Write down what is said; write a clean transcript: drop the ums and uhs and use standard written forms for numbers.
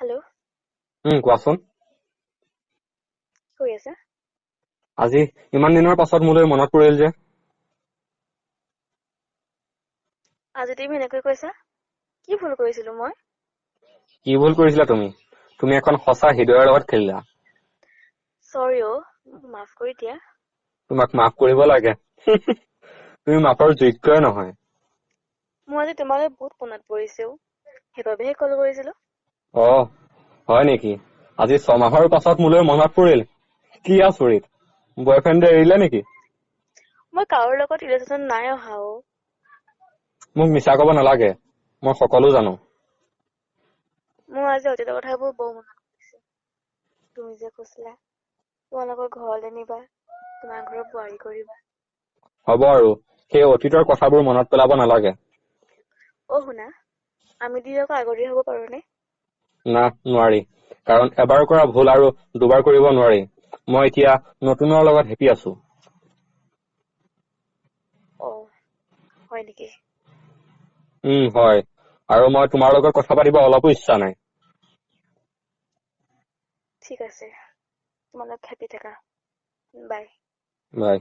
Hello', কোৱাচোন। কি কৰি আছা? আজি ইমান দিনৰ পাছত মোলৈ মনত পৰিল যে। আজি তুমি এনেকৈ কৈছা? কি ভুল কৰিছিলো মই? কি ভুল কৰিছিলা তুমি? তুমি এখন সঁচা হৃদয়ৰ লগত খেলিলা। চৰি মাফ কৰি দিয়া। তোমাক মাফ কৰিব লাগে। তুমি মাফৰ যোগ্যই নহয়। মোৰ আজি তোমালৈ বহুত মনত পৰিছে। সেইবাবেহে কল কৰিছিলো। হয় নেকি? আজি 6 মাহৰ পাছত মোলৈ মনত পৰিল। কি আচৰিত, বয়ফ্ৰেণ্ডে এৰিলে নেকি? মই কাৰো লগত ৰিলেশ্যন নাই অহা অ। মোক মিছা কব নালাগে, মই সকলো জানো। মোৰ আজি অতীতৰ কথাবোৰ বৰ মনত পৰিছে। তুমি যে কৈছিলা তোমালোকৰ ঘৰলৈ নিবা, তোমাৰ ঘৰৰ বোৱাৰী কৰিবা। হ'ব আৰু সেই অতীতৰ কথাবোৰ মনত পেলাব নালাগে। শুনা, আমি দুই আকৌ আগৰীয়া হব পাৰো নে? না, নোৱাৰি। কাৰণ এবাৰ কৰা ভুল আৰু দুবাৰ কৰিব নোৱাৰি। মই এতিয়া নতুনৰ লগত হেপি আছো। হয় নেকি? হয়। আৰু মই তোমাৰ লগত কথা পাতিব অলপো ইচ্ছা নাই। ঠিক আছে, তোমালোক হেপি থাকা। বাই। বাই।